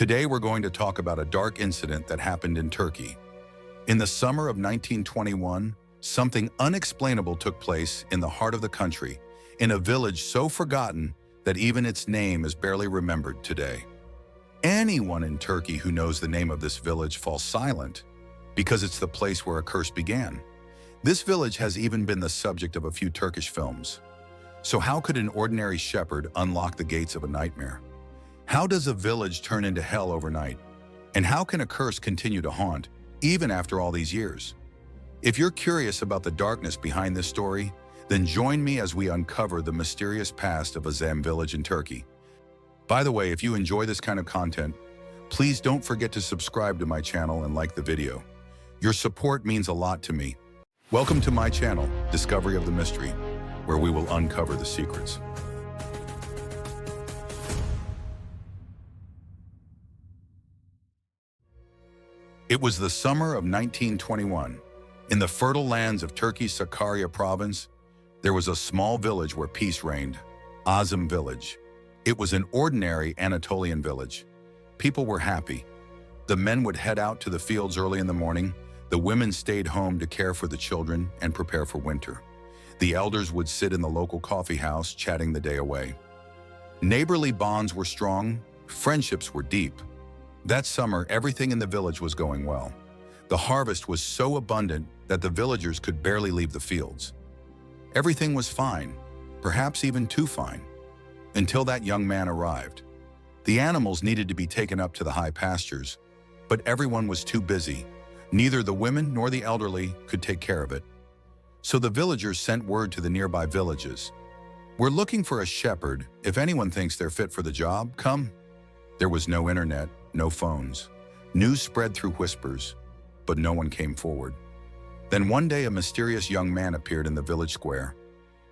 Today we're going to talk about a dark incident that happened in Turkey. In the summer of 1921, something unexplainable took place in the heart of the country, in a village so forgotten that even its name is barely remembered today. Anyone in Turkey who knows the name of this village falls silent because it's the place where a curse began. This village has even been the subject of a few Turkish films. So how could an ordinary shepherd unlock the gates of a nightmare? How does a village turn into hell overnight? And how can a curse continue to haunt, even after all these years? If you're curious about the darkness behind this story, then join me as we uncover the mysterious past of Azem Village in Turkey. By the way, if you enjoy this kind of content, please don't forget to subscribe to my channel and like the video. Your support means a lot to me. Welcome to my channel, Discovery of the Mystery, where we will uncover the secrets. It was the summer of 1921. In the fertile lands of Turkey's Sakarya province, there was a small village where peace reigned, Azem Village. It was an ordinary Anatolian village. People were happy. The men would head out to the fields early in the morning. The women stayed home to care for the children and prepare for winter. The elders would sit in the local coffee house, chatting the day away. Neighborly bonds were strong, friendships were deep. That summer, everything in the village was going well. The harvest was so abundant that the villagers could barely leave the fields. Everything was fine, perhaps even too fine, until that young man arrived. The animals needed to be taken up to the high pastures, but everyone was too busy. Neither the women nor the elderly could take care of it. So the villagers sent word to the nearby villages. "We're looking for a shepherd. If anyone thinks they're fit for the job, come." There was no internet, no phones. News spread through whispers, but no one came forward. Then one day a mysterious young man appeared in the village square.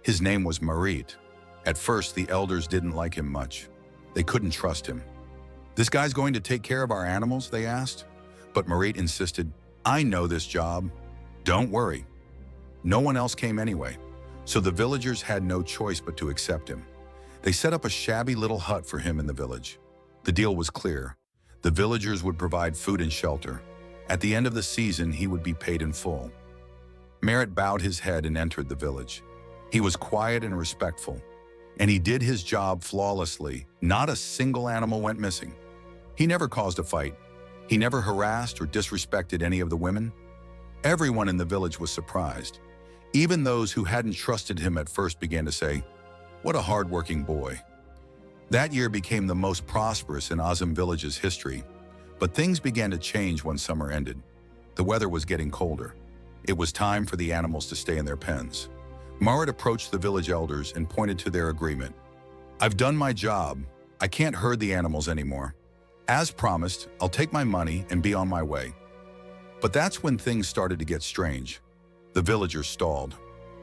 His name was Marit. At first, the elders didn't like him much. They couldn't trust him. "This guy's going to take care of our animals?" they asked. But Marit insisted, "I know this job. Don't worry." No one else came anyway, so the villagers had no choice but to accept him. They set up a shabby little hut for him in the village. The deal was clear. The villagers would provide food and shelter. At the end of the season, he would be paid in full. Marit bowed his head and entered the village. He was quiet and respectful, and he did his job flawlessly. Not a single animal went missing. He never caused a fight. He never harassed or disrespected any of the women. Everyone in the village was surprised. Even those who hadn't trusted him at first began to say, "What a hard-working boy." That year became the most prosperous in Azem Village's history, but things began to change when summer ended. The weather was getting colder. It was time for the animals to stay in their pens. Marit approached the village elders and pointed to their agreement. "I've done my job. I can't herd the animals anymore. As promised, I'll take my money and be on my way." But that's when things started to get strange. The villagers stalled.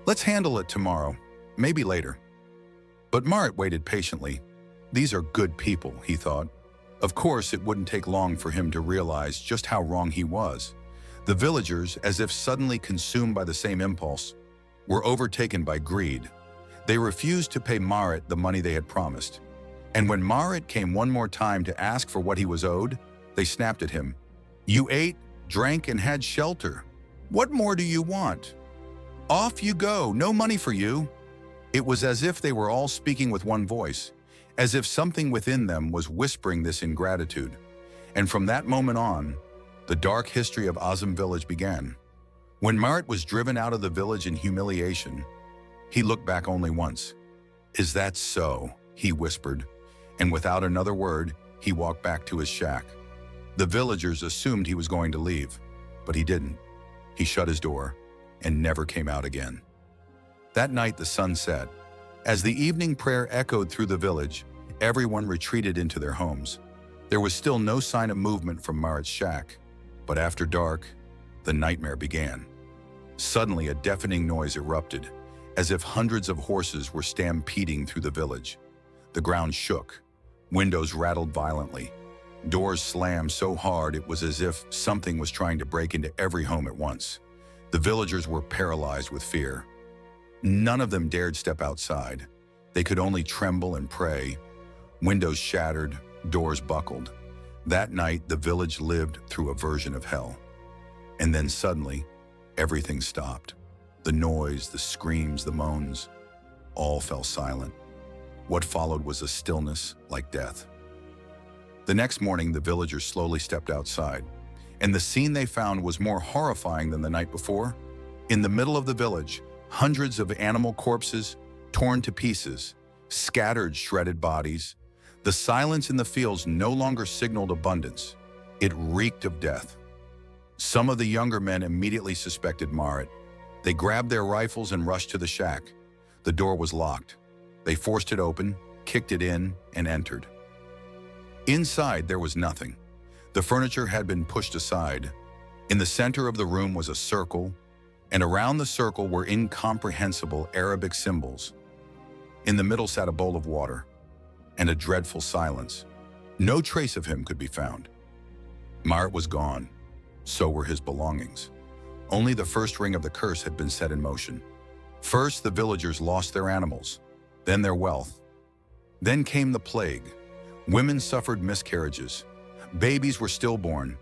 "Let's handle it tomorrow, maybe later." But Marit waited patiently. These are good people, he thought. Of course, it wouldn't take long for him to realize just how wrong he was. The villagers, as if suddenly consumed by the same impulse, were overtaken by greed. They refused to pay Marit the money they had promised. And when Marit came one more time to ask for what he was owed, they snapped at him. "You ate, drank, and had shelter. What more do you want? Off you go, no money for you." It was as if they were all speaking with one voice, as if something within them was whispering this ingratitude. And from that moment on, the dark history of Azem Village began. When Marit was driven out of the village in humiliation, he looked back only once. "Is that so?" he whispered, and without another word, he walked back to his shack. The villagers assumed he was going to leave, but he didn't. He shut his door and never came out again. That night the sun set. As the evening prayer echoed through the village, everyone retreated into their homes. There was still no sign of movement from Marit's shack, but after dark, the nightmare began. Suddenly, a deafening noise erupted, as if hundreds of horses were stampeding through the village. The ground shook. Windows rattled violently. Doors slammed so hard it was as if something was trying to break into every home at once. The villagers were paralyzed with fear. None of them dared step outside. They could only tremble and pray. Windows shattered, doors buckled. That night, the village lived through a version of hell. And then suddenly, everything stopped. The noise, the screams, the moans, all fell silent. What followed was a stillness like death. The next morning, the villagers slowly stepped outside, and the scene they found was more horrifying than the night before. In the middle of the village, hundreds of animal corpses, torn to pieces, scattered shredded bodies. The silence in the fields no longer signaled abundance. It reeked of death. Some of the younger men immediately suspected Marit. They grabbed their rifles and rushed to the shack. The door was locked. They forced it open, kicked it in, and entered. Inside, there was nothing. The furniture had been pushed aside. In the center of the room was a circle, and around the circle were incomprehensible Arabic symbols. In the middle sat a bowl of water, and a dreadful silence. No trace of him could be found. Marit was gone. So were his belongings. Only the first ring of the curse had been set in motion. First, the villagers lost their animals, then their wealth. Then came the plague. Women suffered miscarriages. Babies were stillborn.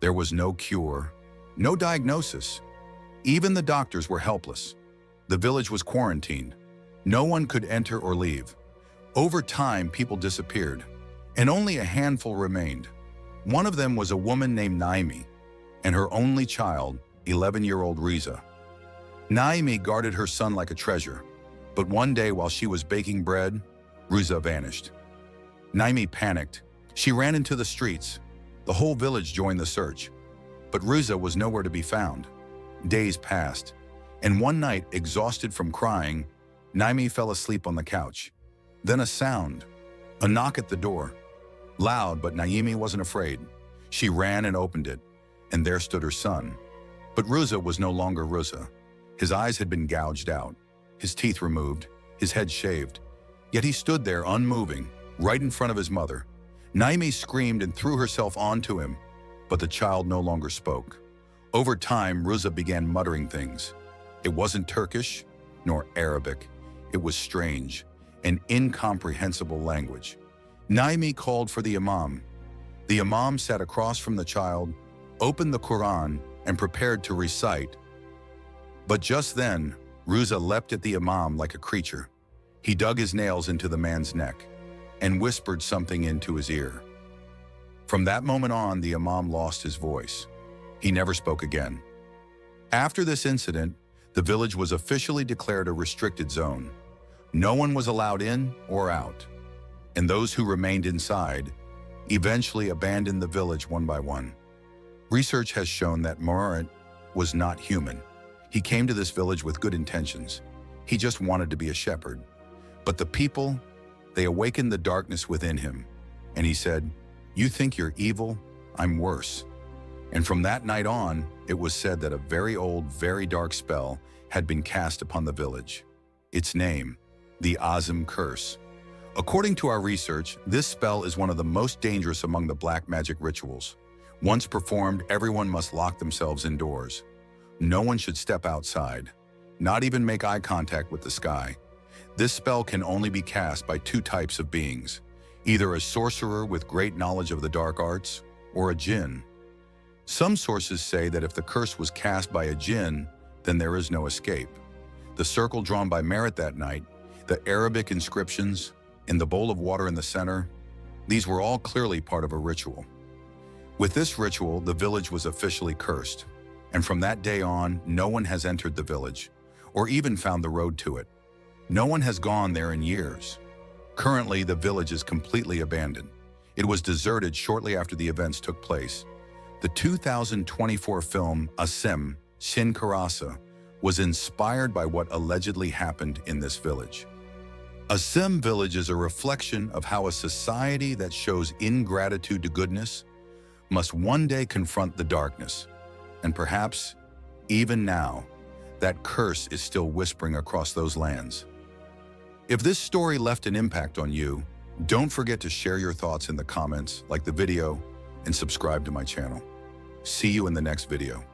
There was no cure, no diagnosis. Even the doctors were helpless. The village was quarantined. No one could enter or leave. Over time, people disappeared, and only a handful remained. One of them was a woman named Naimi, and her only child, 11-year-old Riza. Naimi guarded her son like a treasure, but one day while she was baking bread, Riza vanished. Naimi panicked. She ran into the streets. The whole village joined the search, but Riza was nowhere to be found. Days passed, and one night, exhausted from crying, Naimi fell asleep on the couch. Then a sound, a knock at the door. Loud, but Naimi wasn't afraid. She ran and opened it, and there stood her son. But Riza was no longer Riza. His eyes had been gouged out, his teeth removed, his head shaved. Yet he stood there unmoving, right in front of his mother. Naimi screamed and threw herself onto him, but the child no longer spoke. Over time, Riza began muttering things. It wasn't Turkish, nor Arabic. It was strange, an incomprehensible language. Naimi called for the imam. The imam sat across from the child, opened the Quran, and prepared to recite. But just then, Riza leapt at the imam like a creature. He dug his nails into the man's neck and whispered something into his ear. From that moment on, the imam lost his voice. He never spoke again. After this incident, the village was officially declared a restricted zone. No one was allowed in or out, and those who remained inside eventually abandoned the village one by one. Research has shown that Marit was not human. He came to this village with good intentions. He just wanted to be a shepherd. But the people, they awakened the darkness within him, and he said, "You think you're evil? I'm worse." And from that night on, it was said that a very old, very dark spell had been cast upon the village. Its name, the Azem Curse. According to our research, this spell is one of the most dangerous among the black magic rituals. Once performed, everyone must lock themselves indoors. No one should step outside, not even make eye contact with the sky. This spell can only be cast by two types of beings, either a sorcerer with great knowledge of the dark arts or a Jinn. Some sources say that if the curse was cast by a Jinn, then there is no escape. The circle drawn by Marit that night, the Arabic inscriptions, and the bowl of water in the center, these were all clearly part of a ritual. With this ritual, the village was officially cursed, and from that day on, no one has entered the village, or even found the road to it. No one has gone there in years. Currently, the village is completely abandoned. It was deserted shortly after the events took place. The 2024 film Azem, Cin Karası was inspired by what allegedly happened in this village. Azem Village is a reflection of how a society that shows ingratitude to goodness must one day confront the darkness. And perhaps, even now, that curse is still whispering across those lands. If this story left an impact on you, don't forget to share your thoughts in the comments, like the video, and subscribe to my channel. See you in the next video.